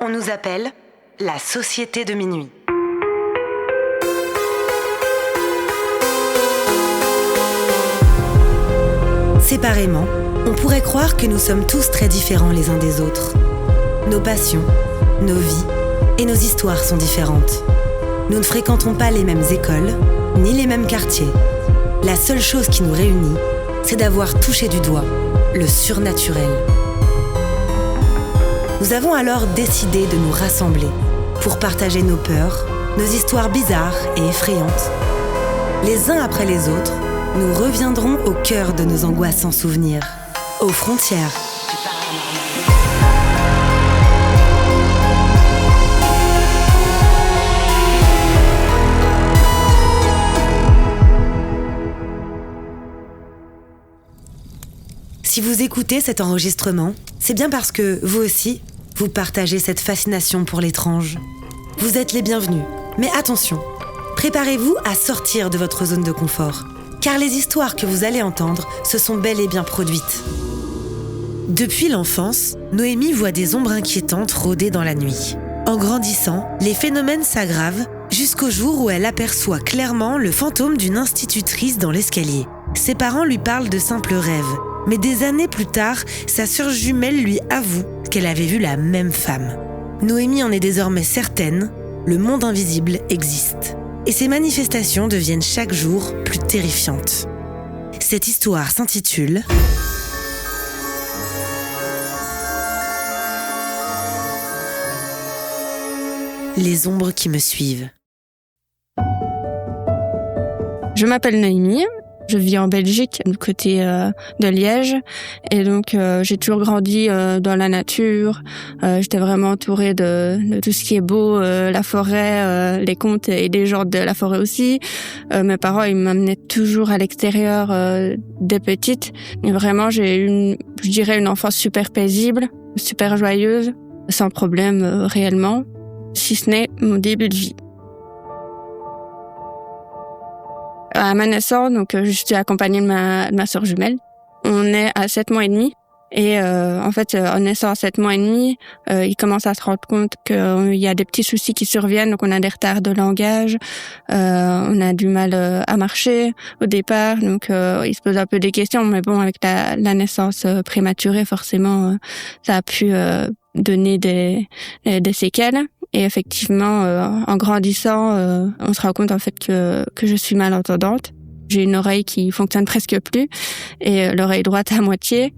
on nous appelle la Société de minuit. Séparément, on pourrait croire que nous sommes tous très différents les uns des autres. Nos passions, nos vies et nos histoires sont différentes. Nous ne fréquentons pas les mêmes écoles, ni les mêmes quartiers. La seule chose qui nous réunit, c'est d'avoir touché du doigt le surnaturel. Nous avons alors décidé de nous rassembler pour partager nos peurs, nos histoires bizarres et effrayantes. Les uns après les autres, nous reviendrons au cœur de nos angoisses sans souvenirs, aux frontières. Si vous écoutez cet enregistrement, c'est bien parce que, vous aussi, vous partagez cette fascination pour l'étrange. Vous êtes les bienvenus, mais attention, préparez-vous à sortir de votre zone de confort, car les histoires que vous allez entendre se sont bel et bien produites. Depuis l'enfance, Noémie voit des ombres inquiétantes rôder dans la nuit. En grandissant, les phénomènes s'aggravent jusqu'au jour où elle aperçoit clairement le fantôme d'une institutrice dans l'escalier. Ses parents lui parlent de simples rêves, mais des années plus tard, sa sœur jumelle lui avoue qu'elle avait vu la même femme. Noémie en est désormais certaine, le monde invisible existe. Et ces manifestations deviennent chaque jour plus terrifiantes. Cette histoire s'intitule Les ombres qui me suivent. Je m'appelle Noémie. Je vis en Belgique, du côté de Liège, et donc j'ai toujours grandi dans la nature. J'étais vraiment entourée de tout ce qui est beau, la forêt, les contes et les gens de la forêt aussi. Mes parents, ils m'amenaient toujours à l'extérieur dès petite. Et vraiment, j'ai eu, je dirais, une enfance super paisible, super joyeuse, sans problème réellement, si ce n'est mon début de vie. À ma naissance, donc je suis accompagnée de ma sœur jumelle. On est à 7 mois et demi. Et en fait, en naissant à 7 mois et demi, il commence à se rendre compte qu'il y a des petits soucis qui surviennent. Donc on a des retards de langage, on a du mal à marcher au départ. Donc il se pose un peu des questions. Mais bon, avec la naissance prématurée, forcément, ça a pu donner des séquelles. Et effectivement, en grandissant, on se rend compte en fait que je suis malentendante. J'ai une oreille qui fonctionne presque plus et l'oreille droite à moitié.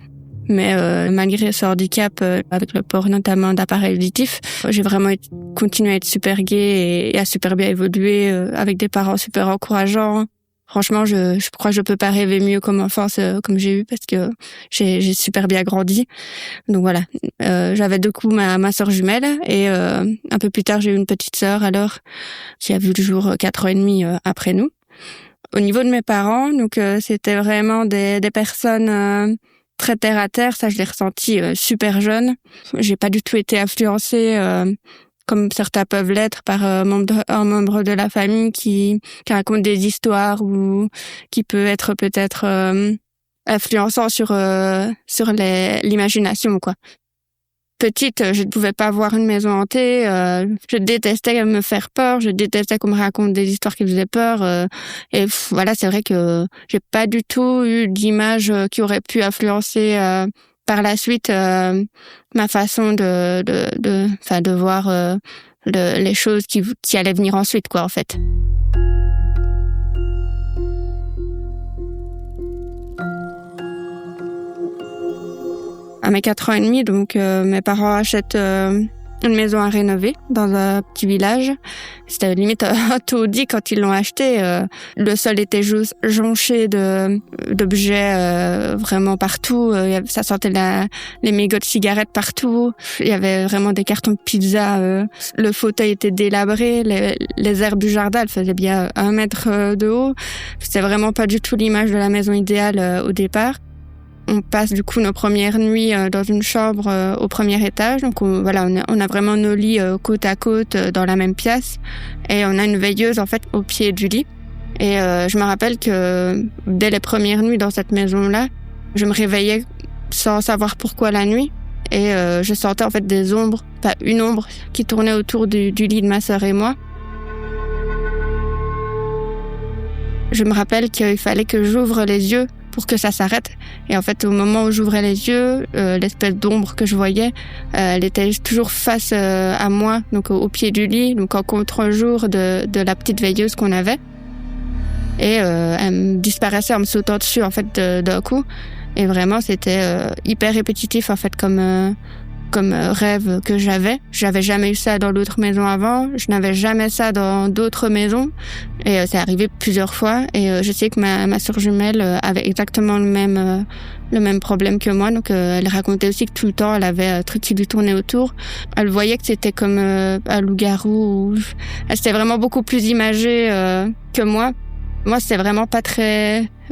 Mais malgré ce handicap, avec le port notamment d'appareils auditifs, j'ai vraiment continué à être super gaie et à super bien évoluer avec des parents super encourageants. Franchement, je crois que je peux pas rêver mieux comme enfance comme j'ai eu parce que j'ai super bien grandi. Donc voilà, j'avais du coup ma sœur jumelle et un peu plus tard j'ai eu une petite sœur alors qui a vu le jour 4 ans et demi après nous. Au niveau de mes parents, donc c'était vraiment des personnes très terre à terre. Ça je l'ai ressenti super jeune. J'ai pas du tout été influencée comme certains peuvent l'être par un membre de la famille qui raconte des histoires ou qui peut être peut-être influençant sur l'imagination, quoi. Petite, je ne pouvais pas voir une maison hantée, je détestais me faire peur, je détestais qu'on me raconte des histoires qui faisaient peur, et voilà, c'est vrai que j'ai pas du tout eu d'image qui aurait pu influencer par la suite ma façon de voir les choses qui allaient venir ensuite, quoi, en fait. À mes 4 ans et demi, donc mes parents achètent une maison à rénover dans un petit village. C'était limite un taudis quand ils l'ont acheté. Le sol était jonché d'objets vraiment partout. Ça sentait les mégots de cigarettes partout. Il y avait vraiment des cartons de pizza. Le fauteuil était délabré. Les herbes du jardin, elles faisaient bien 1 mètre de haut. C'était vraiment pas du tout l'image de la maison idéale au départ. On passe du coup nos premières nuits dans une chambre au premier étage. Donc on a vraiment nos lits côte à côte dans la même pièce. Et on a une veilleuse en fait au pied du lit. Et je me rappelle que dès les premières nuits dans cette maison-là, je me réveillais sans savoir pourquoi la nuit. et je sentais en fait des ombres, pas une ombre qui tournait autour du lit de ma sœur et moi. Je me rappelle qu'il fallait que j'ouvre les yeux pour que ça s'arrête. Et en fait, au moment où j'ouvrais les yeux, l'espèce d'ombre que je voyais, elle était toujours face à moi, donc au pied du lit, donc en contre-jour de la petite veilleuse qu'on avait. Et elle me disparaissait en me sautant dessus, en fait, d'un coup. Et vraiment, c'était hyper répétitif, en fait, comme rêve que j'avais. J'avais jamais eu ça dans d'autres maisons avant. Je n'avais jamais ça dans d'autres maisons. Et c'est arrivé plusieurs fois. Et je sais que ma sœur jumelle avait exactement le même problème que moi. Donc elle racontait aussi que tout le temps, elle avait un truc qui lui tournait autour. Elle voyait que c'était comme un loup-garou. Elle était vraiment beaucoup plus imagée que moi. Moi, c'était vraiment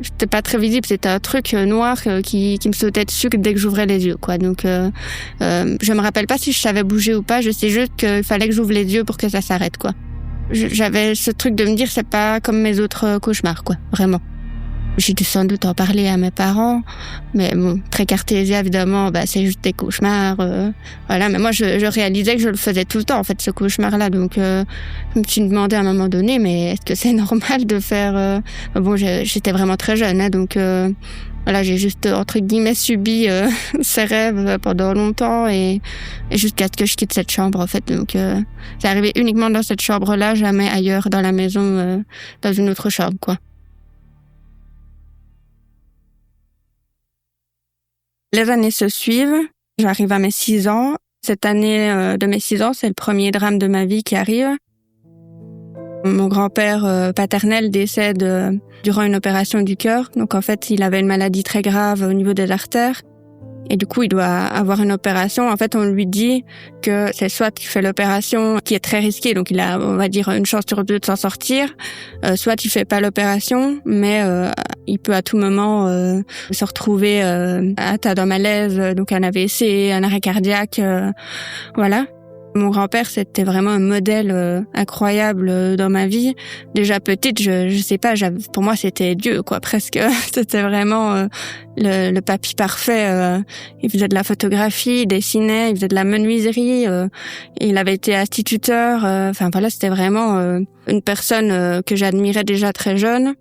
c'était pas très visible. C'était un truc noir qui me sautait dessus dès que j'ouvrais les yeux, quoi. Donc, je me rappelle pas si je savais bouger ou pas. Je sais juste qu'il fallait que j'ouvre les yeux pour que ça s'arrête, quoi. J'avais ce truc de me dire, c'est pas comme mes autres cauchemars, quoi. Vraiment. J'ai dû sans doute en parler à mes parents, mais bon, très cartésien évidemment, c'est juste des cauchemars, voilà. Mais moi, je réalisais que je le faisais tout le temps en fait, ce cauchemar-là. Donc, je me suis demandé à un moment donné, mais est-ce que c'est normal de faire Bon, j'étais vraiment très jeune, hein, donc voilà, j'ai juste entre guillemets subi ces rêves pendant longtemps et jusqu'à ce que je quitte cette chambre en fait. Donc, c'est arrivé uniquement dans cette chambre-là, jamais ailleurs dans la maison, dans une autre chambre, quoi. Les années se suivent, j'arrive à mes 6 ans. Cette année de mes 6 ans, c'est le premier drame de ma vie qui arrive. Mon grand-père paternel décède durant une opération du cœur. Donc en fait, il avait une maladie très grave au niveau des artères. Et du coup, il doit avoir une opération. En fait, on lui dit que c'est soit qu'il fait l'opération, qui est très risquée, donc il a, on va dire, une chance sur 2 de s'en sortir, soit il fait pas l'opération, mais il peut à tout moment se retrouver atteint d'un malaise, donc un AVC, un arrêt cardiaque, voilà. Mon grand-père, c'était vraiment un modèle incroyable dans ma vie. Déjà petite, je sais pas, pour moi c'était Dieu, quoi, presque. C'était vraiment le papy parfait. Il faisait de la photographie, il dessinait, il faisait de la menuiserie. Il avait été instituteur. Enfin voilà, c'était vraiment une personne que j'admirais déjà très jeune.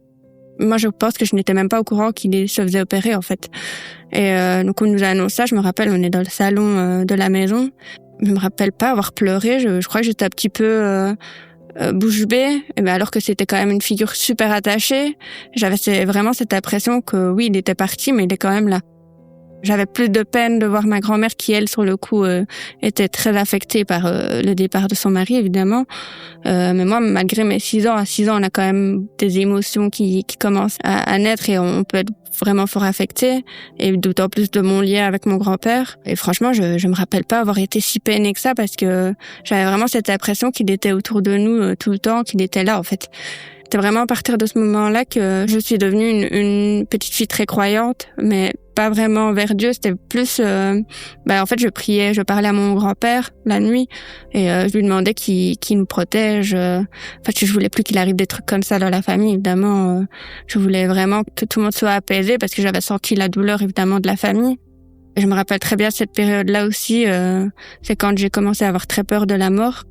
Moi, je pense que je n'étais même pas au courant qu'il se faisait opérer, en fait. Et donc, on nous a annoncé ça. Je me rappelle, on est dans le salon de la maison. Je me rappelle pas avoir pleuré. Je crois que j'étais un petit peu bouche bée. Alors que c'était quand même une figure super attachée. J'avais vraiment cette impression que oui, il était parti, mais il est quand même là. J'avais plus de peine de voir ma grand-mère qui, elle, sur le coup, était très affectée par le départ de son mari, évidemment. Mais moi, malgré mes 6 ans, à 6 ans, on a quand même des émotions qui commencent à naître et on peut être vraiment fort affecté. Et d'autant plus de mon lien avec mon grand-père. Et franchement, je me rappelle pas avoir été si peinée que ça parce que j'avais vraiment cette impression qu'il était autour de nous tout le temps, qu'il était là, en fait. C'était vraiment à partir de ce moment-là que je suis devenue une petite fille très croyante, mais pas vraiment vers Dieu. C'était plus, en fait, je priais, je parlais à mon grand-père la nuit et je lui demandais qu'il nous protège. En fait, je voulais plus qu'il arrive des trucs comme ça dans la famille, évidemment. Je voulais vraiment que tout le monde soit apaisé parce que j'avais senti la douleur, évidemment, de la famille. Et je me rappelle très bien cette période-là aussi. C'est quand j'ai commencé à avoir très peur de la mort.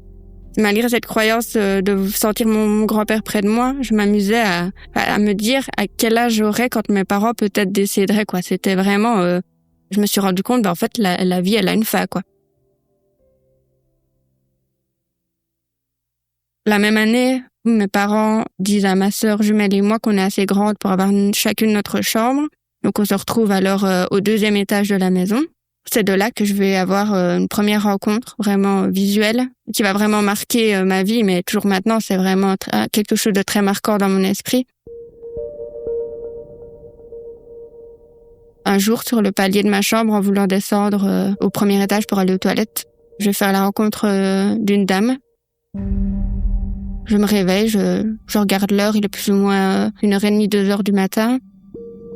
Malgré cette croyance de sentir mon grand-père près de moi, je m'amusais à me dire à quel âge j'aurais quand mes parents peut-être décéderaient, quoi. C'était vraiment... je me suis rendu compte, en fait, la vie, elle a une fin, quoi. La même année, mes parents disent à ma sœur jumelle et moi qu'on est assez grandes pour avoir chacune notre chambre. Donc on se retrouve alors au 2e étage de la maison. C'est de là que je vais avoir une première rencontre vraiment visuelle qui va vraiment marquer ma vie, mais toujours maintenant, c'est vraiment quelque chose de très marquant dans mon esprit. Un jour, sur le palier de ma chambre, en voulant descendre au 1er étage pour aller aux toilettes, je vais faire la rencontre d'une dame. Je me réveille, je regarde l'heure, il est plus ou moins 1h30, 2h du matin.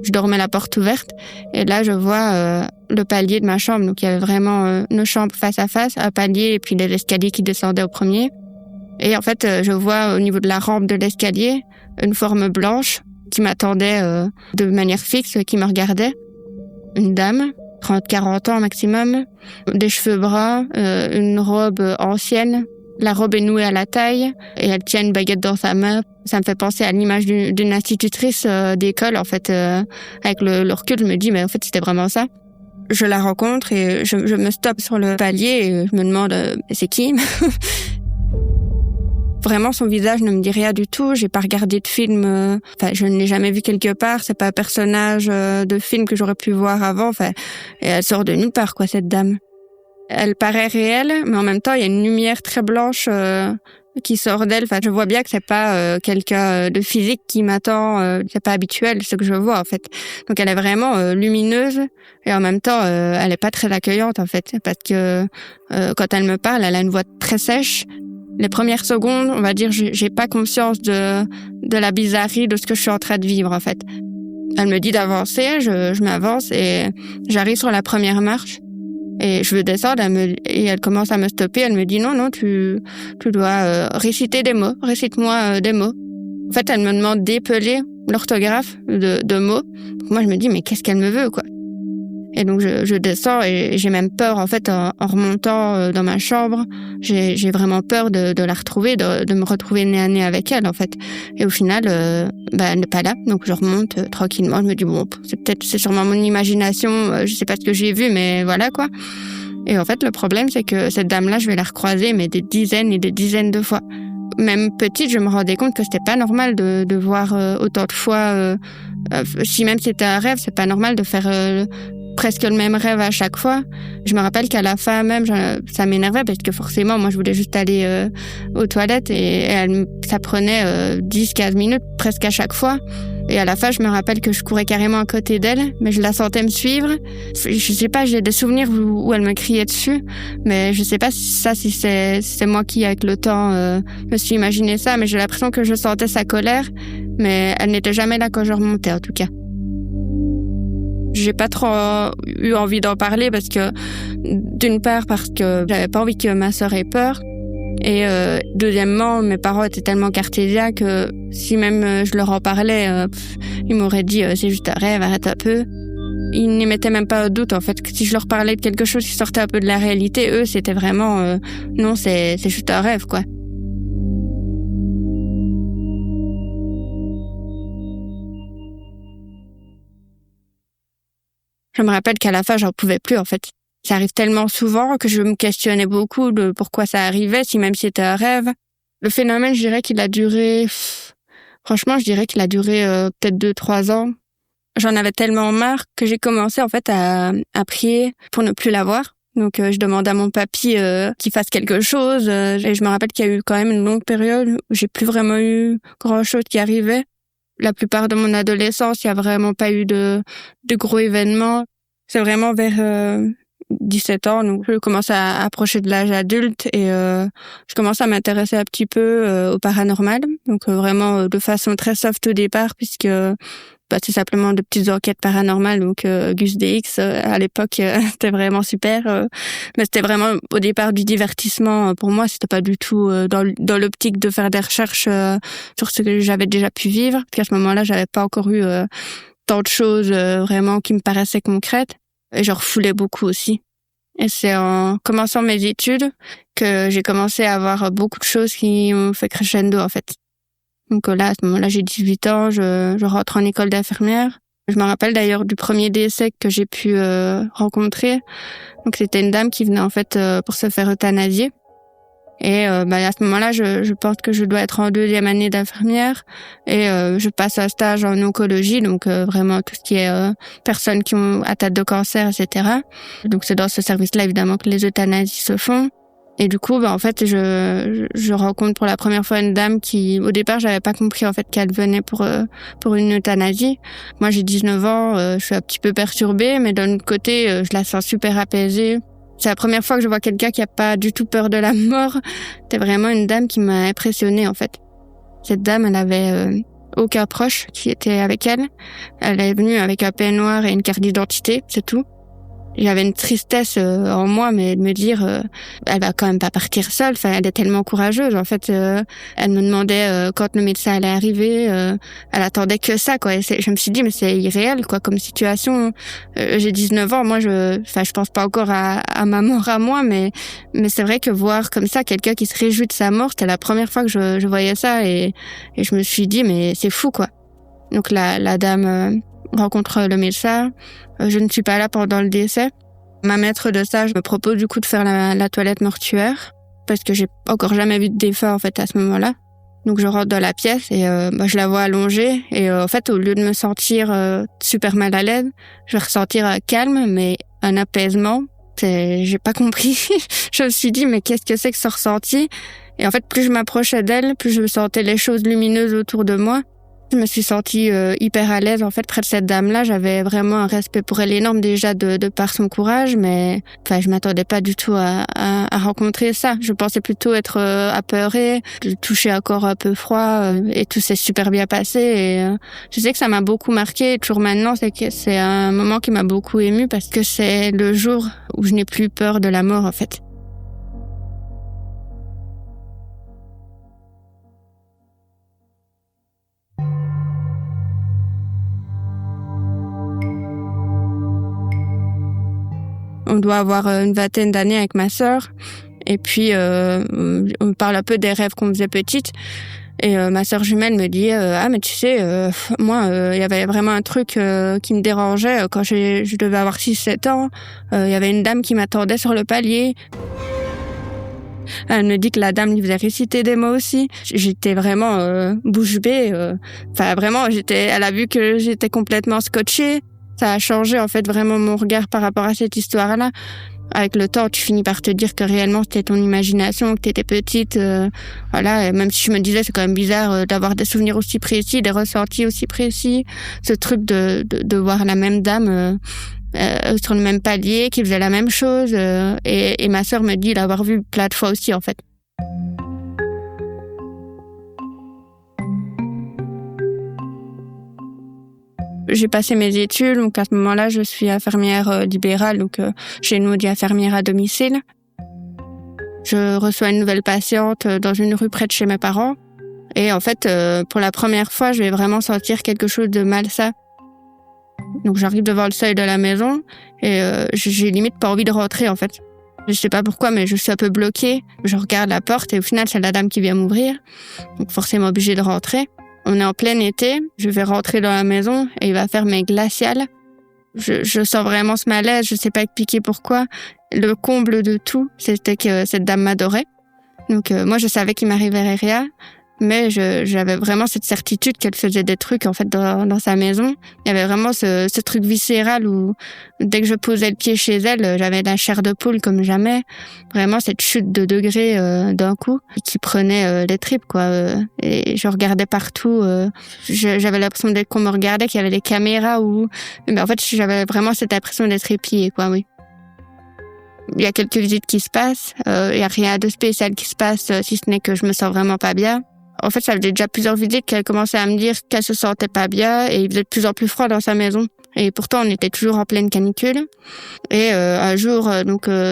Je dormais la porte ouverte et là je vois le palier de ma chambre. Donc il y avait vraiment nos chambres face à face, un palier et puis les escaliers qui descendaient au premier. Et en fait je vois au niveau de la rampe de l'escalier une forme blanche qui m'attendait de manière fixe, qui me regardait. Une dame 30-40 ans maximum, des cheveux bruns, une robe ancienne. La robe est nouée à la taille et elle tient une baguette dans sa main. Ça me fait penser à l'image d'une institutrice d'école, en fait. Avec le recul, je me dis, mais en fait, c'était vraiment ça. Je la rencontre et je me stoppe sur le palier et je me demande, c'est qui? Vraiment, son visage ne me dit rien du tout. J'ai pas regardé de film. Je ne l'ai jamais vu quelque part. C'est pas un personnage de film que j'aurais pu voir avant. Et elle sort de nulle part, quoi, cette dame. Elle paraît réelle, mais en même temps, il y a une lumière très blanche qui sort d'elle. Je vois bien que c'est pas quelqu'un de physique qui m'attend. C'est pas habituel, ce que je vois, en fait. Donc, elle est vraiment lumineuse et en même temps, elle est pas très accueillante, en fait, parce que quand elle me parle, elle a une voix très sèche. Les premières secondes, on va dire, j'ai pas conscience de la bizarrerie de ce que je suis en train de vivre, en fait. Elle me dit d'avancer, je m'avance et j'arrive sur la première marche. Et je veux descendre, et elle commence à me stopper. Elle me dit non, tu dois réciter des mots. Récite-moi des mots. En fait, elle me demande d'épeler l'orthographe de mots. Donc moi, je me dis, mais qu'est-ce qu'elle me veut, quoi? Et donc, je descends et j'ai même peur, en fait, en remontant dans ma chambre. J'ai vraiment peur de la retrouver, de me retrouver nez à nez avec elle, en fait. Et au final, elle n'est pas là. Donc, je remonte tranquillement. Je me dis, bon, c'est sûrement mon imagination. Je sais pas ce que j'ai vu, mais voilà, quoi. Et en fait, le problème, c'est que cette dame-là, je vais la recroiser, mais des dizaines et des dizaines de fois. Même petite, je me rendais compte que c'était pas normal de voir autant de fois. Si même c'était un rêve, c'est pas normal de faire presque le même rêve à chaque fois. Je me rappelle qu'à la fin même, ça m'énervait parce que forcément, moi, je voulais juste aller aux toilettes et ça prenait 10-15 minutes presque à chaque fois. Et à la fin, je me rappelle que je courais carrément à côté d'elle, mais je la sentais me suivre. Je sais pas, j'ai des souvenirs où elle me criait dessus, mais je sais pas si c'est moi qui, avec le temps, me suis imaginé ça, mais j'ai l'impression que je sentais sa colère, mais elle n'était jamais là quand je remontais, en tout cas. J'ai pas trop eu envie d'en parler parce que, d'une part, parce que j'avais pas envie que ma sœur ait peur. Et deuxièmement, mes parents étaient tellement cartésiens que si même je leur en parlais, ils m'auraient dit c'est juste un rêve, arrête un peu. Ils n'y mettaient même pas de doute, en fait. Si je leur parlais de quelque chose qui sortait un peu de la réalité, eux, c'était vraiment non, c'est juste un rêve, quoi. Je me rappelle qu'à la fin, j'en pouvais plus, en fait. Ça arrive tellement souvent que je me questionnais beaucoup de pourquoi ça arrivait, si même c'était un rêve. Le phénomène, je dirais qu'il a duré... Franchement, je dirais qu'il a duré peut-être 2-3 ans. J'en avais tellement marre que j'ai commencé, en fait, à prier pour ne plus l'avoir. Donc, je demandais à mon papy qu'il fasse quelque chose. Et je me rappelle qu'il y a eu quand même une longue période où j'ai plus vraiment eu grand-chose qui arrivait. La plupart de mon adolescence, il n'y a vraiment pas eu de gros événements. C'est vraiment vers 17 ans, donc je commence à approcher de l'âge adulte et je commence à m'intéresser un petit peu au paranormal. Donc vraiment de façon très soft au départ, puisque c'est simplement de petites enquêtes paranormales. Donc Gus DX, à l'époque, c'était vraiment super. Mais c'était vraiment au départ du divertissement. Pour moi, c'était pas du tout dans l'optique de faire des recherches sur ce que j'avais déjà pu vivre. Parce qu'à ce moment-là, j'avais pas encore eu tant de choses vraiment qui me paraissaient concrètes. Et je refoulais beaucoup aussi. Et c'est en commençant mes études que j'ai commencé à avoir beaucoup de choses qui ont fait crescendo, en fait. Donc là, à ce moment-là, j'ai 18 ans, je rentre en école d'infirmière. Je me rappelle d'ailleurs du premier décès que j'ai pu rencontrer. Donc c'était une dame qui venait en fait pour se faire euthanasier. Et à ce moment-là, je pense que je dois être en 2e année d'infirmière et je passe un stage en oncologie, donc vraiment tout ce qui est personnes qui ont atteint de cancer, etc. Donc c'est dans ce service-là évidemment que les euthanasies se font. Et du coup, en fait, je rencontre pour la première fois une dame qui, au départ, j'avais pas compris en fait qu'elle venait pour une euthanasie. Moi, j'ai 19 ans, je suis un petit peu perturbée, mais d'un autre côté, je la sens super apaisée. C'est la première fois que je vois quelqu'un qui a pas du tout peur de la mort. C'était vraiment une dame qui m'a impressionnée, en fait. Cette dame, elle avait aucun proche qui était avec elle. Elle est venue avec un peignoir et une carte d'identité, c'est tout. J'avais une tristesse en moi, mais de me dire, elle va quand même pas partir seule. Enfin, elle est tellement courageuse. En fait, elle me demandait quand le médecin allait arriver. Elle attendait que ça, quoi. Et je me suis dit, mais c'est irréel, quoi, comme situation. J'ai 19 ans. Moi, je pense pas encore à ma mort à moi, mais c'est vrai que voir comme ça quelqu'un qui se réjouit de sa mort, c'était la première fois que je voyais ça, et je me suis dit, mais c'est fou, quoi. Donc la dame rencontre le médecin. Je ne suis pas là pendant le décès. Ma maître de stage me propose du coup de faire la toilette mortuaire parce que j'ai encore jamais vu de défunt en fait à ce moment-là. Donc je rentre dans la pièce et je la vois allongée et en fait au lieu de me sentir super mal à l'aise, je vais ressentir un calme mais un apaisement. J'ai pas compris. Je me suis dit mais qu'est-ce que c'est que ce ressenti? Et en fait plus je m'approchais d'elle, plus je sentais les choses lumineuses autour de moi. Je me suis sentie hyper à l'aise en fait près de cette dame-là. J'avais vraiment un respect pour elle énorme déjà de par son courage, mais je m'attendais pas du tout à rencontrer ça. Je pensais plutôt être apeurée, de toucher un corps un peu froid, et tout s'est super bien passé. Et je sais que ça m'a beaucoup marqué. Et toujours maintenant, c'est un moment qui m'a beaucoup émue parce que c'est le jour où je n'ai plus peur de la mort en fait. On doit avoir une vingtaine d'années avec ma sœur. Et puis, on parle un peu des rêves qu'on faisait petite. Et ma sœur jumelle me dit « Ah, mais tu sais, moi, il y avait vraiment un truc qui me dérangeait. Quand je devais avoir 6-7 ans, il y avait une dame qui m'attendait sur le palier. » Elle me dit que la dame lui faisait réciter des mots aussi. J'étais vraiment bouche bée. Vraiment, elle a vu que j'étais complètement scotchée. Ça a changé en fait vraiment mon regard par rapport à cette histoire-là. Avec le temps, tu finis par te dire que réellement c'était ton imagination, que t'étais petite. Voilà, et même si je me disais c'est quand même bizarre d'avoir des souvenirs aussi précis, des ressentis aussi précis. Ce truc de voir la même dame sur le même palier, qui faisait la même chose. Et ma sœur me dit l'avoir vu plein de fois aussi en fait. J'ai passé mes études, donc à ce moment-là, je suis infirmière libérale, donc chez nous, on dit infirmière à domicile. Je reçois une nouvelle patiente dans une rue près de chez mes parents. Et en fait, pour la première fois, je vais vraiment sentir quelque chose de malsain. Donc j'arrive devant le seuil de la maison et j'ai limite pas envie de rentrer en fait. Je sais pas pourquoi, mais je suis un peu bloquée. Je regarde la porte et au final, c'est la dame qui vient m'ouvrir. Donc forcément obligée de rentrer. On est en plein été, je vais rentrer dans la maison et il va faire mes glaciales. Je sens vraiment ce malaise, je sais pas expliquer pourquoi. Le comble de tout, c'était que cette dame m'adorait. Donc moi, je savais qu'il m'arriverait rien, mais j'avais vraiment cette certitude qu'elle faisait des trucs en fait dans sa maison. Il y avait vraiment ce truc viscéral où dès que je posais le pied chez elle, j'avais la chair de poule comme jamais. Vraiment cette chute de degrés d'un coup qui prenait les tripes quoi. Et je regardais partout. J'avais l'impression qu'on me regardait, qu'il y avait des caméras mais en fait j'avais vraiment cette impression d'être épiée quoi. Oui. Il y a quelques visites qui se passent. Il y a rien de spécial qui se passe si ce n'est que je me sens vraiment pas bien. En fait, ça faisait déjà plusieurs visites qu'elle commençait à me dire qu'elle se sentait pas bien et il faisait de plus en plus froid dans sa maison. Et pourtant, on était toujours en pleine canicule. Et un jour,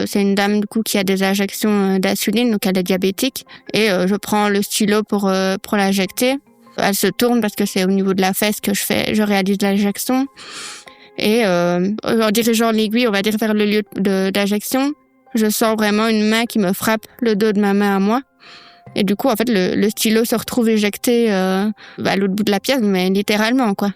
c'est une dame du coup qui a des injections d'insuline, donc elle est diabétique. Et je prends le stylo pour l'injecter. Elle se tourne parce que c'est au niveau de la fesse que je réalise l'injection. Et en dirigeant l'aiguille, on va dire vers le lieu d'injection, je sens vraiment une main qui me frappe le dos de ma main à moi. Et du coup, en fait, le stylo se retrouve éjecté à l'autre bout de la pièce, mais littéralement, quoi.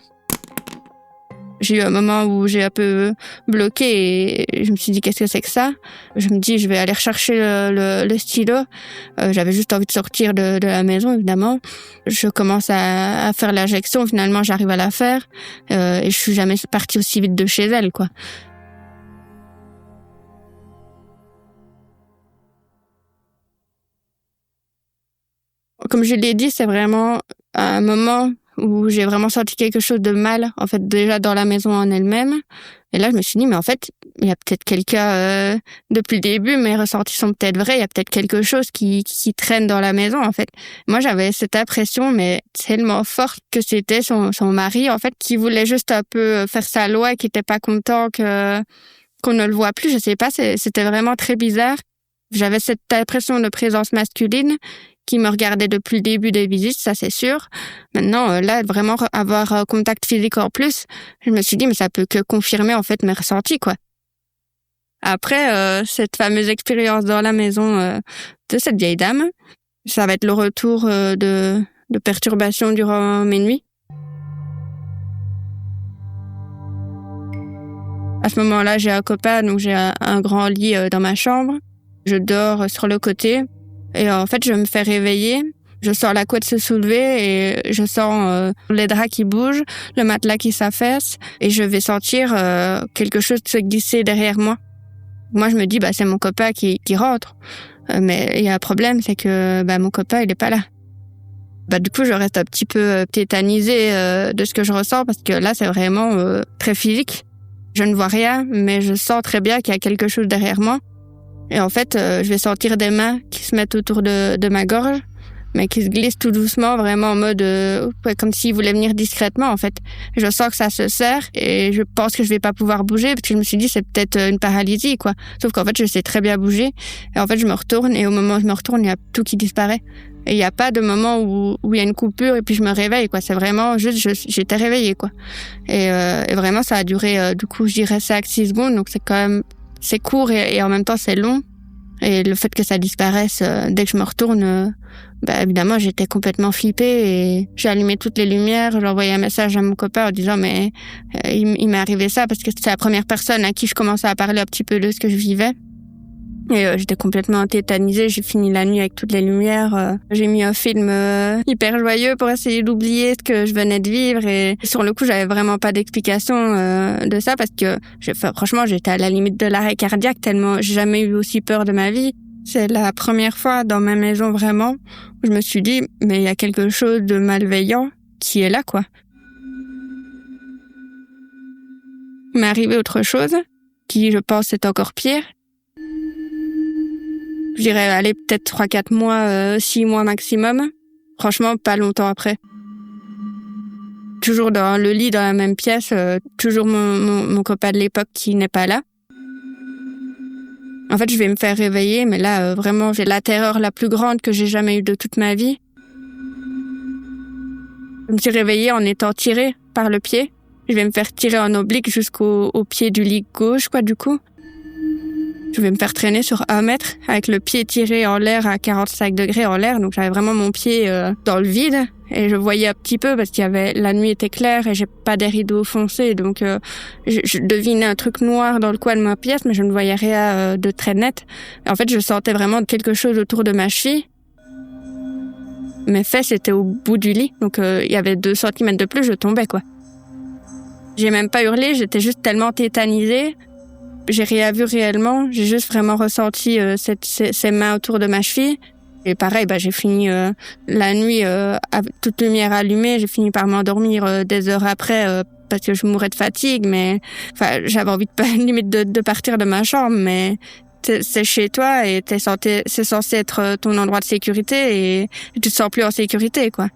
J'ai eu un moment où j'ai un peu bloqué et je me suis dit, qu'est-ce que c'est que ça? Je me dis, je vais aller rechercher le stylo. J'avais juste envie de sortir de la maison, évidemment. Je commence à faire l'injection. Finalement, j'arrive à la faire. Et je suis jamais partie aussi vite de chez elle, quoi. Comme je l'ai dit, c'est vraiment un moment où j'ai vraiment senti quelque chose de mal, en fait, déjà dans la maison en elle-même. Et là, je me suis dit, mais en fait, il y a peut-être quelqu'un, depuis le début, mes ressentis sont peut-être vrais, il y a peut-être quelque chose qui traîne dans la maison, en fait. Moi, j'avais cette impression, mais tellement forte que c'était son mari, en fait, qui voulait juste un peu faire sa loi, qui était pas content que qu'on ne le voit plus, je sais pas, c'était vraiment très bizarre. J'avais cette impression de présence masculine qui me regardait depuis le début des visites, ça c'est sûr. Maintenant, là, vraiment avoir un contact physique en plus, je me suis dit, mais ça peut que confirmer en fait mes ressentis, quoi. Après, cette fameuse expérience dans la maison de cette vieille dame, ça va être le retour de perturbations durant mes nuits. À ce moment-là, j'ai un copain, donc j'ai un grand lit dans ma chambre. Je dors sur le côté et en fait, je me fais réveiller. Je sens la couette se soulever et je sens les draps qui bougent, le matelas qui s'affaisse et je vais sentir quelque chose se glisser derrière moi. Moi, je me dis, c'est mon copain qui rentre. Mais il y a un problème, c'est que mon copain, il est pas là. Du coup, je reste un petit peu tétanisée de ce que je ressens parce que là, c'est vraiment très physique. Je ne vois rien, mais je sens très bien qu'il y a quelque chose derrière moi. Et en fait, je vais sentir des mains qui se mettent autour de ma gorge, mais qui se glissent tout doucement, vraiment en mode comme s'ils voulaient venir discrètement, en fait. Je sens que ça se serre et je pense que je vais pas pouvoir bouger parce que je me suis dit c'est peut-être une paralysie, quoi. Sauf qu'en fait, je sais très bien bouger. Et en fait, je me retourne et au moment où je me retourne, il y a tout qui disparaît. Et il y a pas de moment où il y a une coupure et puis je me réveille, quoi. C'est vraiment juste, j'étais réveillée, quoi. Et vraiment, ça a duré, du coup, je dirais 5-6 secondes. Donc c'est quand même, c'est court et en même temps c'est long. Et le fait que ça disparaisse dès que je me retourne, évidemment, j'étais complètement flippée et j'ai allumé toutes les lumières. J'ai envoyé un message à mon copain en disant mais il m'est arrivé ça parce que c'est la première personne à qui je commençais à parler un petit peu de ce que je vivais. Et j'étais complètement tétanisée. J'ai fini la nuit avec toutes les lumières. J'ai mis un film hyper joyeux pour essayer d'oublier ce que je venais de vivre. Et sur le coup, j'avais vraiment pas d'explication de ça parce que franchement, j'étais à la limite de l'arrêt cardiaque tellement j'ai jamais eu aussi peur de ma vie. C'est la première fois dans ma maison vraiment où je me suis dit mais il y a quelque chose de malveillant qui est là, quoi. Il m'est arrivé autre chose qui, je pense, est encore pire. Je dirais, allez, peut-être 3-4 mois, 6 mois maximum. Franchement, pas longtemps après. Toujours dans le lit, dans la même pièce, toujours mon copain de l'époque qui n'est pas là. En fait, je vais me faire réveiller, mais là, vraiment, j'ai la terreur la plus grande que j'ai jamais eue de toute ma vie. Je me suis réveillée en étant tirée par le pied. Je vais me faire tirer en oblique jusqu'au pied du lit gauche, quoi, du coup. Je vais me faire traîner sur 1 mètre avec le pied tiré en l'air à 45 degrés en l'air. Donc j'avais vraiment mon pied dans le vide et je voyais un petit peu parce qu'il y avait, la nuit était claire et j'ai pas des rideaux foncés. Donc je devinais un truc noir dans le coin de ma pièce, mais je ne voyais rien de très net. Et en fait, je sentais vraiment quelque chose autour de ma cheville. Mes fesses étaient au bout du lit. Donc il y avait 2 centimètres de plus, je tombais, quoi. J'ai même pas hurlé, j'étais juste tellement tétanisée. J'ai rien vu réellement, j'ai juste vraiment ressenti ces mains autour de ma cheville. Et pareil, j'ai fini la nuit avec toute lumière allumée, j'ai fini par m'endormir des heures après parce que je mourais de fatigue, mais j'avais envie limite de partir de ma chambre, mais c'est chez toi et c'est censé être ton endroit de sécurité et tu te sens plus en sécurité, quoi.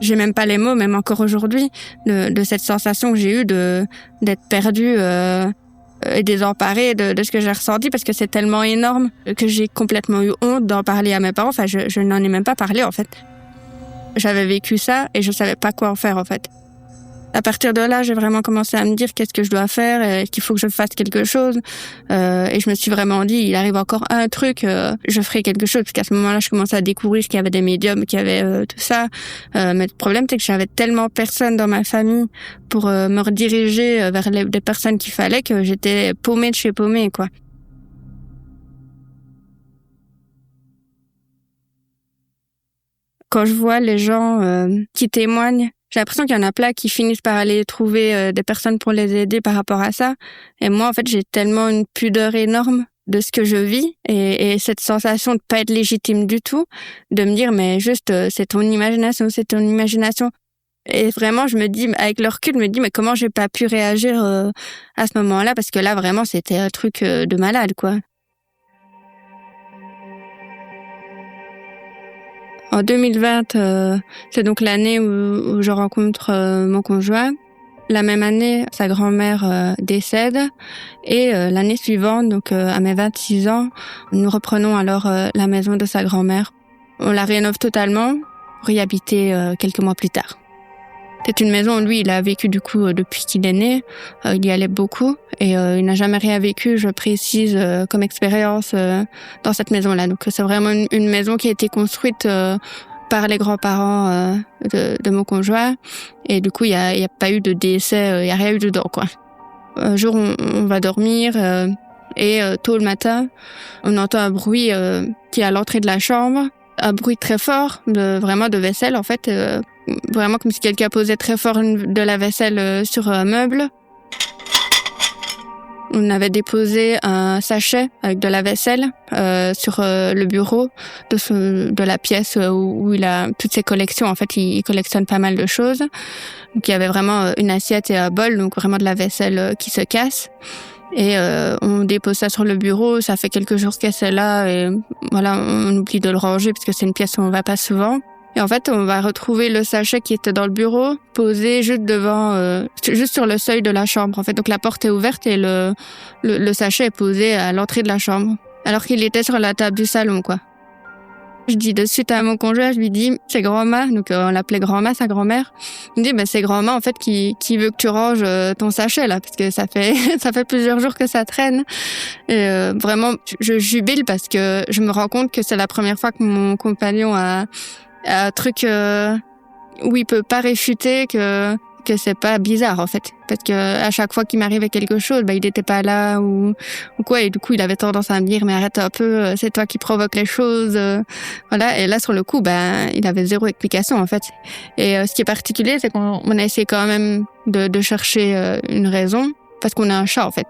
J'ai même pas les mots, même encore aujourd'hui, de cette sensation que j'ai eue d'être perdue et désemparée de ce que j'ai ressenti parce que c'est tellement énorme que j'ai complètement eu honte d'en parler à mes parents. Je n'en ai même pas parlé, en fait. J'avais vécu ça et je savais pas quoi en faire, en fait. À partir de là, j'ai vraiment commencé à me dire qu'est-ce que je dois faire et qu'il faut que je fasse quelque chose. Et je me suis vraiment dit, il arrive encore un truc, je ferai quelque chose. Parce qu'à ce moment-là, je commençais à découvrir qu'il y avait des médiums, qu'il y avait tout ça. Mais le problème, c'est que j'avais tellement personne dans ma famille pour me rediriger vers des personnes qu'il fallait que j'étais paumée de chez paumée, quoi. Quand je vois les gens qui témoignent, j'ai l'impression qu'il y en a plein qui finissent par aller trouver des personnes pour les aider par rapport à ça. Et moi, en fait, j'ai tellement une pudeur énorme de ce que je vis et cette sensation de pas être légitime du tout, de me dire, mais juste, c'est ton imagination, c'est ton imagination. Et vraiment, je me dis, avec le recul, je me dis, mais comment j'ai pas pu réagir à ce moment-là? Parce que là, vraiment, c'était un truc de malade, quoi. En 2020, c'est donc l'année où je rencontre mon conjoint. La même année, sa grand-mère décède et l'année suivante, donc à mes 26 ans, nous reprenons alors la maison de sa grand-mère. On la rénove totalement pour y habiter quelques mois plus tard. C'est une maison où lui, il a vécu du coup depuis qu'il est né. Il y allait beaucoup et il n'a jamais rien vécu, je précise, comme expérience dans cette maison-là. Donc c'est vraiment une maison qui a été construite par les grands-parents de mon conjoint. Et du coup, il y a pas eu de décès, il y a rien eu dedans, quoi. Un jour, on va dormir et tôt le matin, on entend un bruit qui est à l'entrée de la chambre. Un bruit très fort, vraiment de vaisselle, en fait. Vraiment comme si quelqu'un posait très fort de la vaisselle sur un meuble. On avait déposé un sachet avec de la vaisselle sur le bureau de la pièce où il a toutes ses collections. En fait, il collectionne pas mal de choses. Donc, il y avait vraiment une assiette et un bol, donc vraiment de la vaisselle qui se casse. Et on dépose ça sur le bureau. Ça fait quelques jours que c'est là et voilà, on oublie de le ranger parce que c'est une pièce où on va pas souvent. Et en fait, on va retrouver le sachet qui était dans le bureau, posé juste devant, juste sur le seuil de la chambre. En fait, donc la porte est ouverte et le sachet est posé à l'entrée de la chambre, alors qu'il était sur la table du salon, quoi. Je dis de suite à mon conjoint, je lui dis, c'est grand-ma, donc on l'appelait grand-ma, sa grand-mère. Il me dit, c'est grand-ma en fait qui veut que tu ranges ton sachet là, parce que ça fait plusieurs jours que ça traîne. Et vraiment, je jubile parce que je me rends compte que c'est la première fois que mon compagnon a un truc où il peut pas réfuter que c'est pas bizarre en fait, parce que à chaque fois qu'il m'arrivait quelque chose, il était pas là ou quoi, et du coup il avait tendance à me dire mais arrête un peu, c'est toi qui provoque les choses, voilà. Et là sur le coup il avait zéro explication en fait. Et ce qui est particulier, c'est qu'on a essayé quand même de chercher une raison, parce qu'on a un chat en fait.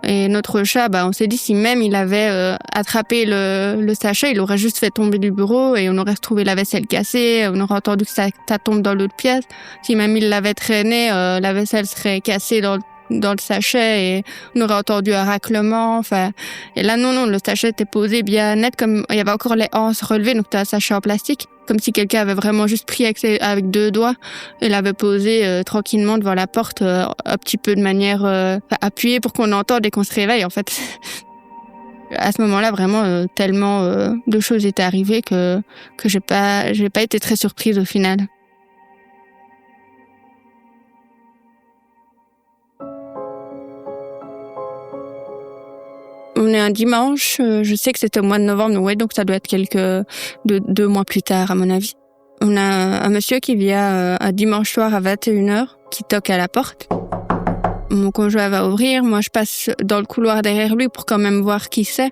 Et notre chat, on s'est dit si même il avait attrapé le sachet, il aurait juste fait tomber du bureau et on aurait retrouvé la vaisselle cassée, on aurait entendu que ça tombe dans l'autre pièce. Si même il l'avait traîné, la vaisselle serait cassée dans le sachet et on aurait entendu un raclement. Enfin, et là non, le sachet était posé bien net, comme il y avait encore les anses relevées, donc c'était un sachet en plastique, comme si quelqu'un avait vraiment juste pris avec 2 doigts et l'avait posé tranquillement devant la porte, un petit peu de manière appuyée pour qu'on entende et qu'on se réveille en fait. À ce moment-là, vraiment, tellement de choses étaient arrivées que j'ai pas été très surprise au final. On est un dimanche, je sais que c'était au mois de novembre, donc ça doit être 2 mois plus tard à mon avis. On a un monsieur qui vient un dimanche soir à 21h, qui toque à la porte. Mon conjoint va ouvrir, moi je passe dans le couloir derrière lui pour quand même voir qui c'est.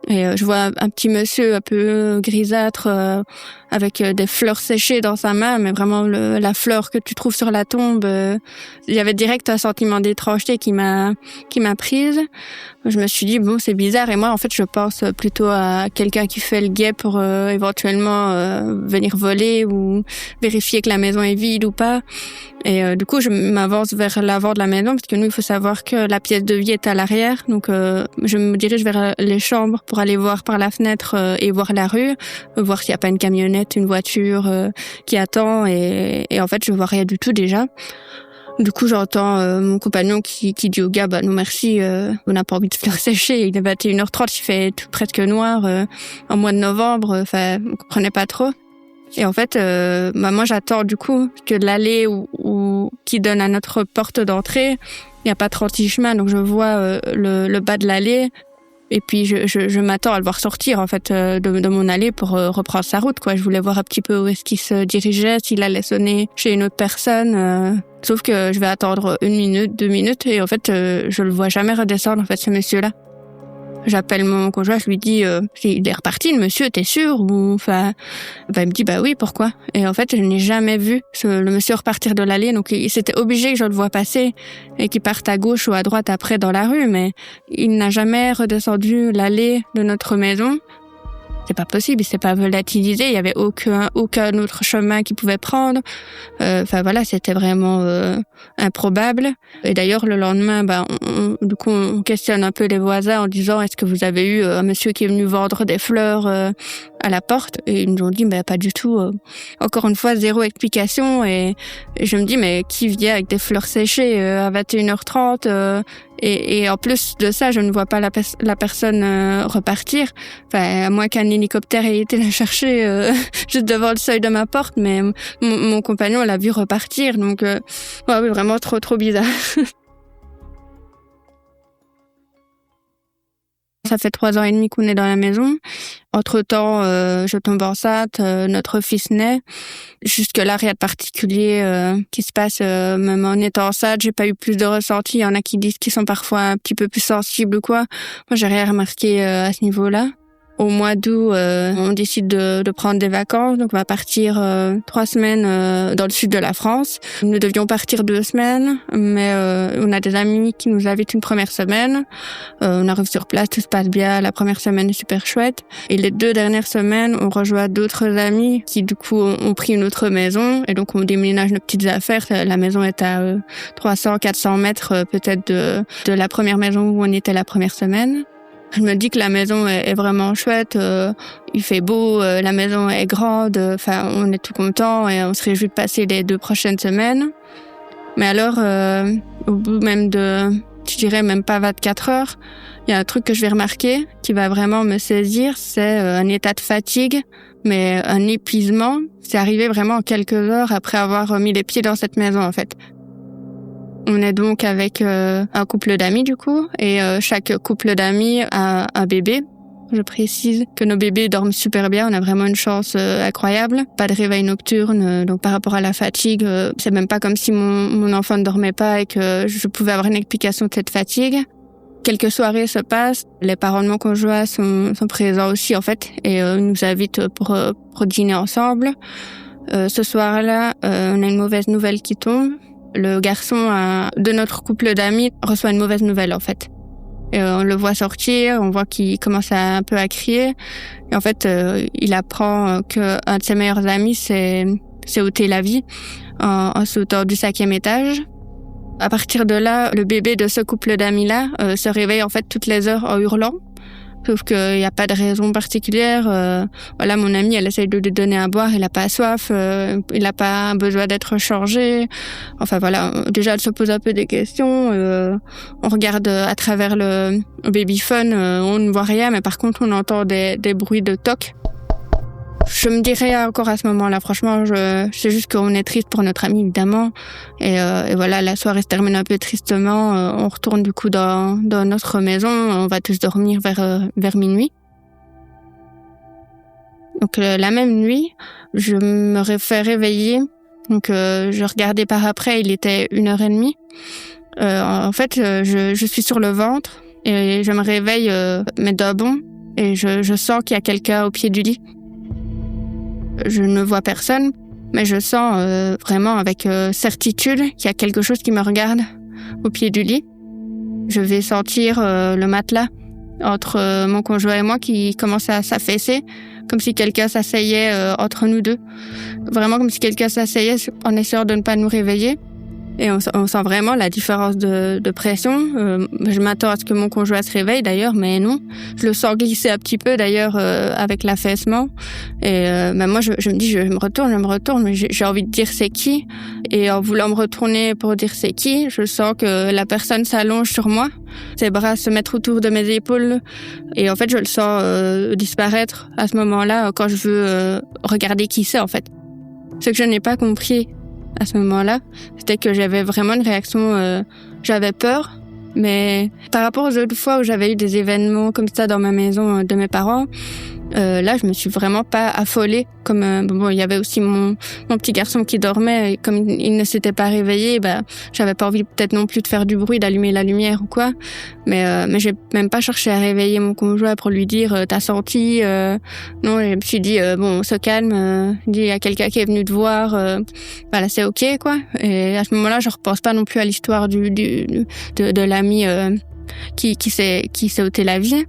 Et je vois un petit monsieur un peu grisâtre avec des fleurs séchées dans sa main, mais vraiment la fleur que tu trouves sur la tombe. Il y avait direct un sentiment d'étrangeté qui m'a prise. Je me suis dit c'est bizarre, et moi en fait je pense plutôt à quelqu'un qui fait le guet pour éventuellement venir voler ou vérifier que la maison est vide ou pas. Et du coup je m'avance vers l'avant de la maison, parce que nous il faut savoir que la pièce de vie est à l'arrière, donc je me dirige vers les chambres pour aller voir par la fenêtre et voir la rue, voir s'il n'y a pas une camionnette, une voiture qui attend, et en fait je vois rien du tout déjà. Du coup, j'entends mon compagnon qui dit au gars, non merci, on n'a pas envie de fleurs séchées. Il est 21h30, il fait tout presque noir, en mois de novembre, on comprenait pas trop. Et en fait, moi j'attends du coup que l'allée qui donne à notre porte d'entrée, il n'y a pas 36 chemins, donc je vois le bas de l'allée. Et puis je m'attends à le voir sortir en fait de mon allée pour reprendre sa route, quoi. Je voulais voir un petit peu où est-ce qu'il se dirigeait, s'il allait sonner chez une autre personne. Sauf que je vais attendre 1 minute, 2 minutes, et en fait je le vois jamais redescendre en fait, ce monsieur-là. J'appelle mon conjoint, je lui dis il est reparti le monsieur, t'es sûr? Ou il me dit oui, pourquoi? Et en fait je n'ai jamais vu le monsieur repartir de l'allée, donc il s'était obligé que je le vois passer et qu'il parte à gauche ou à droite après dans la rue, mais il n'a jamais redescendu l'allée de notre maison. c'est pas possible, il s'est pas volatilisé, il y avait aucun autre chemin qu'il pouvait prendre. Enfin voilà, c'était vraiment improbable. Et d'ailleurs le lendemain, on questionne un peu les voisins en disant est-ce que vous avez eu un monsieur qui est venu vendre des fleurs à la porte? Et ils nous ont dit pas du tout. Encore une fois, zéro explication. Et je me dis mais qui vient avec des fleurs séchées à 21h30 et en plus de ça, je ne vois pas la personne repartir. Enfin, à moins qu'un hélicoptère ait été la chercher juste devant le seuil de ma porte, mais mon compagnon l'a vu repartir. Donc, oui, vraiment trop bizarre. Ça fait 3 ans et demi qu'on est dans la maison. Entre-temps, je tombe enceinte, notre fils naît. Jusque-là, rien de particulier qui se passe. Même en étant enceinte, j'ai pas eu plus de ressenti. Il y en a qui disent qu'ils sont parfois un petit peu plus sensibles ou quoi. Moi, j'ai rien remarqué à ce niveau-là. Au mois d'août, on décide de prendre des vacances. Donc, on va partir 3 semaines dans le sud de la France. Nous devions partir 2 semaines, mais on a des amis qui nous invitent une première semaine. On arrive sur place, tout se passe bien. La première semaine est super chouette. Et les 2 dernières semaines, on rejoint d'autres amis qui, du coup, ont pris une autre maison. Et donc, on déménage nos petites affaires. La maison est à 300-400 mètres peut-être de la première maison où on était la première semaine. Je me dis que la maison est vraiment chouette, il fait beau, la maison est grande, enfin on est tout content et on se réjouit de passer les 2 prochaines semaines. Mais alors, au bout même je dirais même pas 24 heures, il y a un truc que je vais remarquer qui va vraiment me saisir, c'est un état de fatigue, mais un épuisement. C'est arrivé vraiment en quelques heures après avoir mis les pieds dans cette maison en fait. On est donc avec un couple d'amis du coup, et chaque couple d'amis a un bébé. Je précise que nos bébés dorment super bien, on a vraiment une chance incroyable. Pas de réveil nocturne, donc par rapport à la fatigue, c'est même pas comme si mon enfant ne dormait pas et que je pouvais avoir une explication de cette fatigue. Quelques soirées se passent, les parents de mon conjoint sont présents aussi en fait, et nous invitent pour dîner ensemble. Ce soir-là, on a une mauvaise nouvelle qui tombe. Le garçon de notre couple d'amis reçoit une mauvaise nouvelle en fait. Et on le voit sortir, on voit qu'il commence un peu à crier. Et en fait, il apprend qu'un de ses meilleurs amis s'est ôté la vie en sautant du 5e étage. À partir de là, le bébé de ce couple d'amis-là se réveille en fait toutes les heures en hurlant. Sauf qu'il n'y a pas de raison particulière. Voilà, mon amie, elle essaye de lui donner à boire, il n'a pas soif, il n'a pas besoin d'être changé. Enfin voilà, déjà elle se pose un peu des questions. On regarde à travers le babyphone, on ne voit rien, mais par contre on entend des bruits de toc. Je me dirais encore à ce moment-là, franchement, c'est juste qu'on est triste pour notre ami, évidemment. Et voilà, la soirée se termine un peu tristement. On retourne du coup dans notre maison. On va tous dormir vers minuit. Donc la même nuit, je me fais réveiller. Donc je regardais par après, il était 1h30. En fait, je suis sur le ventre et je me réveille, mais d'un bond. Et je sens qu'il y a quelqu'un au pied du lit. Je ne vois personne, mais je sens vraiment avec certitude qu'il y a quelque chose qui me regarde au pied du lit. Je vais sentir le matelas entre mon conjoint et moi qui commence à s'affaisser, comme si quelqu'un s'asseyait entre nous deux. Vraiment comme si quelqu'un s'asseyait en essayant de ne pas nous réveiller. Et on sent vraiment la différence de pression. Je m'attends à ce que mon conjoint se réveille d'ailleurs, mais non. Je le sens glisser un petit peu d'ailleurs avec l'affaissement. Et moi, je me dis, je me retourne, mais j'ai envie de dire c'est qui. Et en voulant me retourner pour dire c'est qui, je sens que la personne s'allonge sur moi. Ses bras se mettent autour de mes épaules. Et en fait, je le sens disparaître à ce moment-là quand je veux regarder qui c'est en fait. Ce que je n'ai pas compris à ce moment-là, c'était que j'avais vraiment une réaction, j'avais peur, mais par rapport aux autres fois où j'avais eu des événements comme ça dans ma maison de mes parents, là je me suis vraiment pas affolée. Comme il y avait aussi mon petit garçon qui dormait, et comme il ne s'était pas réveillé, j'avais pas envie peut-être non plus de faire du bruit, d'allumer la lumière ou quoi, mais j'ai même pas cherché à réveiller mon conjoint pour lui dire t'as senti, non, je me suis dit on se calme, il y a quelqu'un qui est venu te voir, voilà, c'est ok quoi. Et à ce moment-là je repense pas non plus à l'histoire de l'ami qui s'est ôté la vie,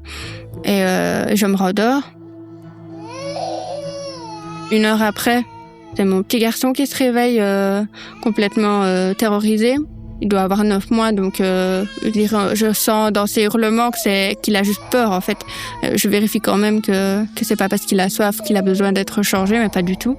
et je me rendors. 1 heure après, c'est mon petit garçon qui se réveille complètement terrorisé. Il doit avoir 9 mois, donc je sens dans ses hurlements qu'il a juste peur, en fait. Je vérifie quand même que c'est pas parce qu'il a soif qu'il a besoin d'être changé, mais pas du tout.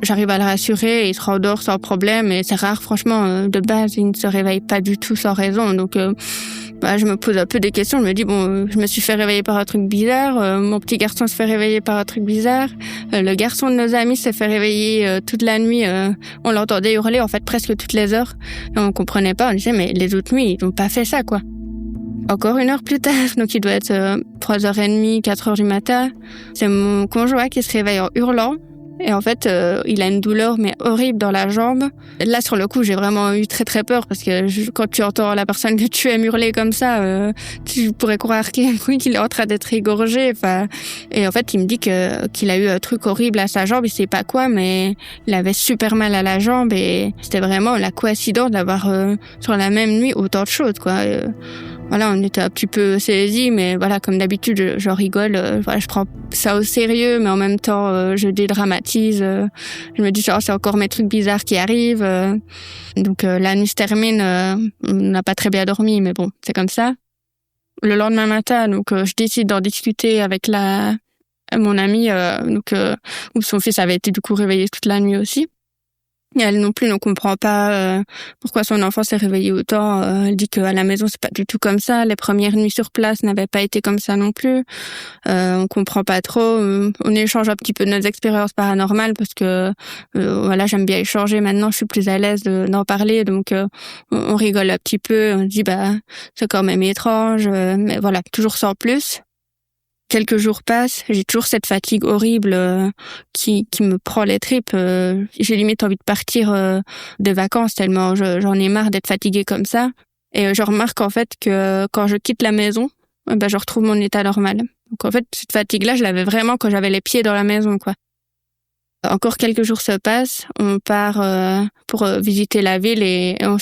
J'arrive à le rassurer et il se rendort sans problème, et c'est rare, franchement, de base, il ne se réveille pas du tout sans raison, donc je me pose un peu des questions. Je me dis, je me suis fait réveiller par un truc bizarre, mon petit garçon se fait réveiller par un truc bizarre, le garçon de nos amis s'est fait réveiller toute la nuit, on l'entendait hurler en fait presque toutes les heures, et on comprenait pas, on disait mais les autres nuits ils n'ont pas fait ça quoi. Encore 1 heure plus tard, donc il doit être 3h30, 4h du matin, c'est mon conjoint qui se réveille en hurlant. Et en fait, il a une douleur mais horrible dans la jambe. Là, sur le coup, j'ai vraiment eu très très peur parce que quand tu entends la personne que tu aimes hurler comme ça, tu pourrais croire qu'il est en train d'être égorgé. Et en fait, il me dit qu'il a eu un truc horrible à sa jambe. Il sait pas quoi, mais il avait super mal à la jambe et c'était vraiment la coïncidence d'avoir sur la même nuit autant de choses, quoi. Voilà, on était un petit peu saisis, mais voilà, comme d'habitude, je rigole. Je prends ça au sérieux, mais en même temps, je dédramatise. Je me dis, genre, c'est encore mes trucs bizarres qui arrivent. Donc, la nuit se termine. On n'a pas très bien dormi, mais bon, c'est comme ça. Le lendemain matin, donc, je décide d'en discuter avec mon amie, où son fils avait été du coup réveillé toute la nuit aussi. Et elle non plus ne comprend pas pourquoi son enfant s'est réveillé autant. Elle dit qu'à la maison, c'est pas du tout comme ça. Les premières nuits sur place n'avaient pas été comme ça non plus. On comprend pas trop. On échange un petit peu de nos expériences paranormales parce que voilà, j'aime bien échanger maintenant. Je suis plus à l'aise d'en parler, donc on rigole un petit peu. On dit c'est quand même étrange, mais voilà, toujours sans plus. Quelques jours passent, j'ai toujours cette fatigue horrible qui me prend les tripes. J'ai limite envie de partir des vacances tellement j'en ai marre d'être fatiguée comme ça. Et je remarque en fait que quand je quitte la maison, je retrouve mon état normal. Donc en fait, cette fatigue-là, je l'avais vraiment quand j'avais les pieds dans la maison, quoi. Encore quelques jours se passent, on part pour visiter la ville et on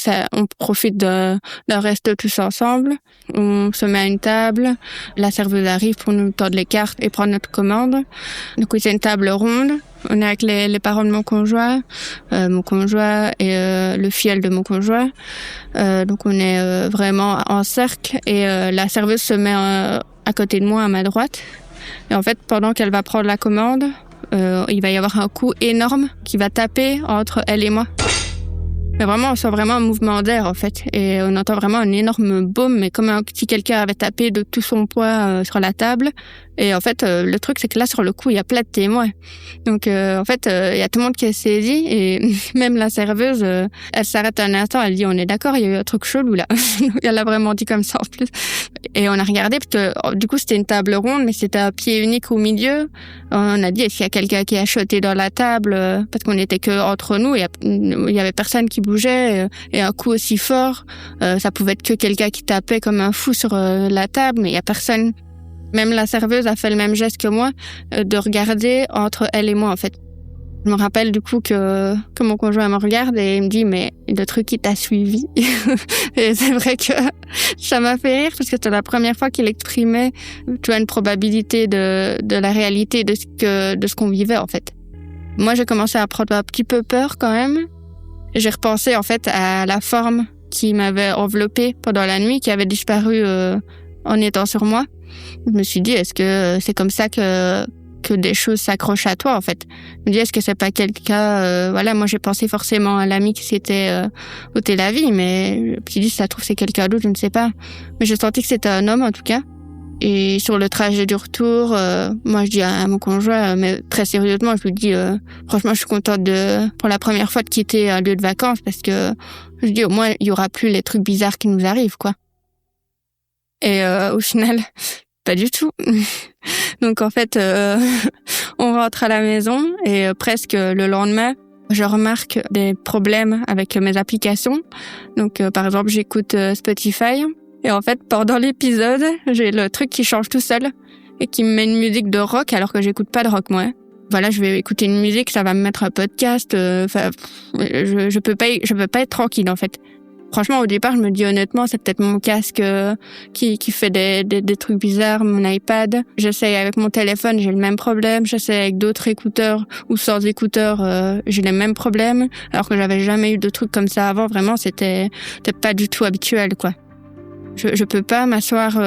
profite d'un resto tous ensemble. On se met à une table, la serveuse arrive pour nous tendre les cartes et prendre notre commande. Donc c'est une table ronde, on est avec les parents de mon conjoint et le filleul de mon conjoint. Donc on est vraiment en cercle et la serveuse se met à côté de moi, à ma droite. Et en fait, pendant qu'elle va prendre la commande, il va y avoir un coup énorme qui va taper entre elle et moi. Mais vraiment, on sent vraiment un mouvement d'air, en fait. Et on entend vraiment un énorme boom, mais comme si quelqu'un avait tapé de tout son poids sur la table. Et en fait, le truc, c'est que là, sur le coup, il y a plein de témoins. Donc, en fait, il y a tout le monde qui est saisi. Et même la serveuse, elle s'arrête un instant, elle dit, on est d'accord, il y a eu un truc chelou, là. Elle l'a vraiment dit comme ça, en plus. Et on a regardé, parce que du coup, c'était une table ronde, mais c'était un pied unique au milieu. On a dit, est-ce qu'il y a quelqu'un qui a chuté dans la table? Parce qu'on n'était que entre nous, il y avait personne qui bougeait. Et un coup aussi fort, ça pouvait être que quelqu'un qui tapait comme un fou sur la table, mais il y a personne. Même la serveuse a fait le même geste que moi, de regarder entre elle et moi, en fait. Je me rappelle du coup que mon conjoint me regarde et il me dit, mais le truc qui t'a suivi. Et c'est vrai que ça m'a fait rire parce que c'était la première fois qu'il exprimait, tu vois, une probabilité de la réalité de ce qu'on vivait, en fait. Moi, j'ai commencé à prendre un petit peu peur quand même. J'ai repensé, en fait, à la forme qui m'avait enveloppée pendant la nuit, qui avait disparu en étant sur moi. Je me suis dit, est-ce que c'est comme ça que des choses s'accrochent à toi, en fait? Je me dis, est-ce que c'est pas quelqu'un... voilà, moi, j'ai pensé forcément à l'ami qui s'était ôté la vie, mais je me suis dit, si ça se trouve, c'est quelqu'un d'autre, je ne sais pas. Mais j'ai senti que c'était un homme, en tout cas. Et sur le trajet du retour, moi, je dis à mon conjoint, mais très sérieusement, je lui dis, franchement, je suis contente pour la première fois de quitter un lieu de vacances, parce que je dis, au moins, il y aura plus les trucs bizarres qui nous arrivent, quoi. Et au final, pas du tout. Donc en fait, on rentre à la maison et presque le lendemain, je remarque des problèmes avec mes applications. Donc par exemple, j'écoute Spotify et en fait, pendant l'épisode, j'ai le truc qui change tout seul et qui me met une musique de rock alors que j'écoute pas de rock, moi. Voilà, je vais écouter une musique, ça va me mettre un podcast. Je peux pas être tranquille, en fait. Franchement, au départ, je me dis honnêtement, c'est peut-être mon casque qui fait des trucs bizarres, mon iPad. J'essaye avec mon téléphone, j'ai le même problème. J'essaye avec d'autres écouteurs ou sans écouteurs, j'ai les mêmes problèmes. Alors que j'avais jamais eu de trucs comme ça avant. Vraiment, c'était pas du tout habituel, quoi. Je peux pas m'asseoir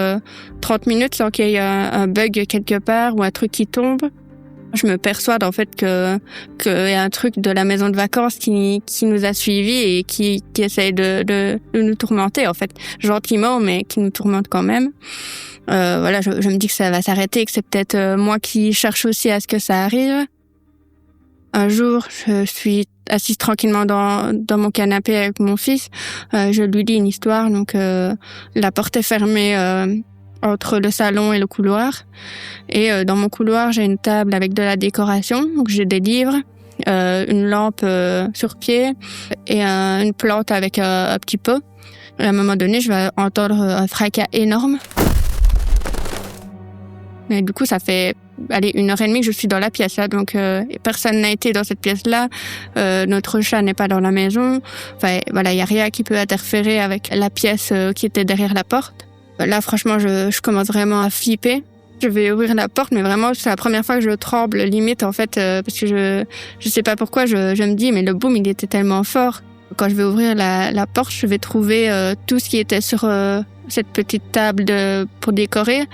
30 minutes sans qu'il y ait un bug quelque part ou un truc qui tombe. Je me persuade en fait qu'il y a un truc de la maison de vacances qui nous a suivis et qui essaye de nous tourmenter en fait, gentiment mais qui nous tourmente quand même. Voilà, je me dis que ça va s'arrêter, que c'est peut-être moi qui cherche aussi à ce que ça arrive. Un jour, je suis assise tranquillement dans mon canapé avec mon fils. Je lui lis une histoire, donc la porte est fermée entre le salon et le couloir. Et dans mon couloir, j'ai une table avec de la décoration. Donc j'ai des livres, une lampe sur pied et une plante avec un petit pot. Et à un moment donné, je vais entendre un fracas énorme. Mais du coup, ça fait 1h30 que je suis dans la pièce là, donc personne n'a été dans cette pièce-là. Notre chat n'est pas dans la maison. Enfin, voilà, il y a rien qui peut interférer avec la pièce qui était derrière la porte. Là, franchement, je commence vraiment à flipper. Je vais ouvrir la porte, mais vraiment, c'est la première fois que je tremble, limite, en fait, parce que je sais pas pourquoi, je me dis, mais le boom, il était tellement fort. Quand je vais ouvrir la porte, je vais trouver tout ce qui était sur cette petite table pour décorer,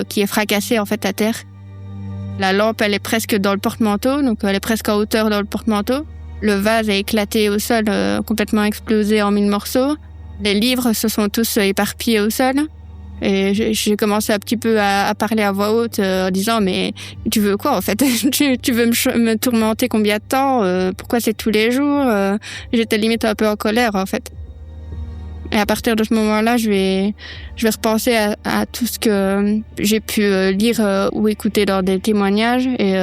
qui est fracassée, en fait, à terre. La lampe, elle est presque dans le porte-manteau, donc elle est presque en hauteur dans le porte-manteau. Le vase a éclaté au sol, complètement explosé en 1000 morceaux. Les livres se sont tous éparpillés au sol. Et j'ai commencé un petit peu à parler à voix haute en disant « Mais tu veux quoi en fait ? Tu veux me tourmenter combien de temps ? Pourquoi c'est tous les jours ?» J'étais limite un peu en colère en fait. Et à partir de ce moment-là, je vais repenser à tout ce que j'ai pu lire ou écouter dans des témoignages. Et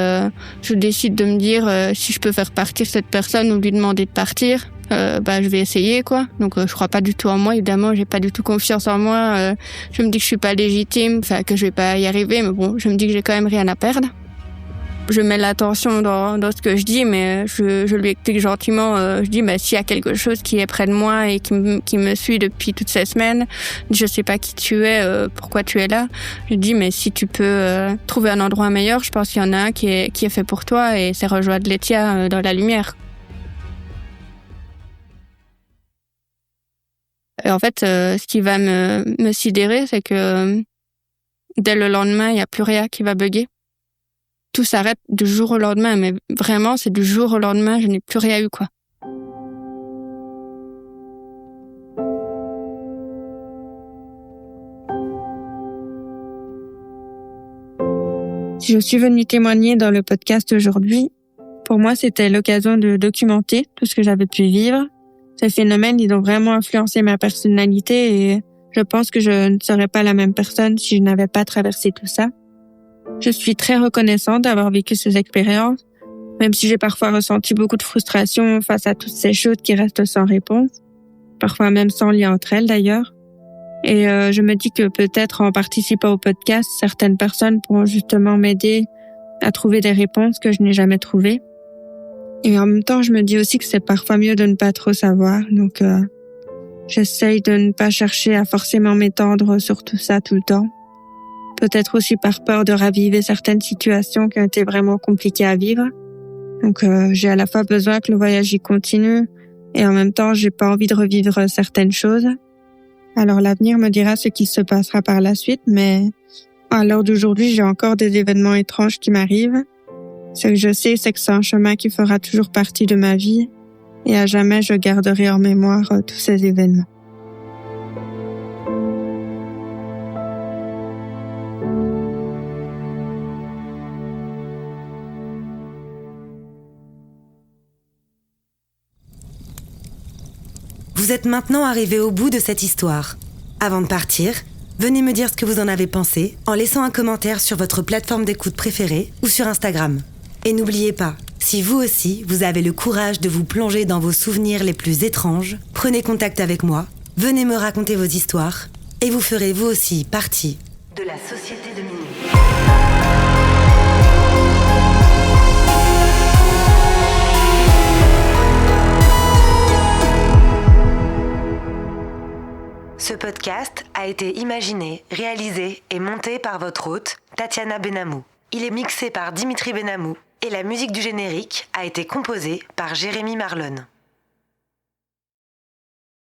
je décide de me dire si je peux faire partir cette personne ou lui demander de partir. Je vais essayer quoi. Donc je crois pas du tout en moi, évidemment, j'ai pas du tout confiance en moi. Je me dis que je suis pas légitime, enfin que je vais pas y arriver, mais bon, je me dis que j'ai quand même rien à perdre. Je mets l'attention dans ce que je dis, mais je lui explique gentiment. Je dis s'il y a quelque chose qui est près de moi et qui me suit depuis toutes ces semaines, je sais pas qui tu es, pourquoi tu es là. Je dis mais si tu peux trouver un endroit meilleur, je pense qu'il y en a un qui est fait pour toi et c'est rejoindre les tiens dans la lumière. Et en fait, ce qui va me sidérer, c'est que dès le lendemain, il n'y a plus rien qui va bugger. Tout s'arrête du jour au lendemain, mais vraiment, c'est du jour au lendemain, je n'ai plus rien eu, quoi. Si je suis venue témoigner dans le podcast aujourd'hui, pour moi, c'était l'occasion de documenter tout ce que j'avais pu vivre. Ces phénomènes, ils ont vraiment influencé ma personnalité et je pense que je ne serais pas la même personne si je n'avais pas traversé tout ça. Je suis très reconnaissante d'avoir vécu ces expériences, même si j'ai parfois ressenti beaucoup de frustration face à toutes ces choses qui restent sans réponse, parfois même sans lien entre elles d'ailleurs. Et je me dis que peut-être en participant au podcast, certaines personnes pourront justement m'aider à trouver des réponses que je n'ai jamais trouvées. Et en même temps, je me dis aussi que c'est parfois mieux de ne pas trop savoir. Donc, j'essaye de ne pas chercher à forcément m'étendre sur tout ça tout le temps. Peut-être aussi par peur de raviver certaines situations qui ont été vraiment compliquées à vivre. Donc, j'ai à la fois besoin que le voyage y continue et en même temps, j'ai pas envie de revivre certaines choses. Alors, l'avenir me dira ce qui se passera par la suite, mais à l'heure d'aujourd'hui, j'ai encore des événements étranges qui m'arrivent. Ce que je sais, c'est que c'est un chemin qui fera toujours partie de ma vie et à jamais je garderai en mémoire tous ces événements. Vous êtes maintenant arrivé au bout de cette histoire. Avant de partir, venez me dire ce que vous en avez pensé en laissant un commentaire sur votre plateforme d'écoute préférée ou sur Instagram. Et n'oubliez pas, si vous aussi, vous avez le courage de vous plonger dans vos souvenirs les plus étranges, prenez contact avec moi, venez me raconter vos histoires, et vous ferez vous aussi partie de la Société de Minuit. Ce podcast a été imaginé, réalisé et monté par votre hôte, Tatiana Benamou. Il est mixé par Dimitri Benamou et la musique du générique a été composée par Jérémy Marlon.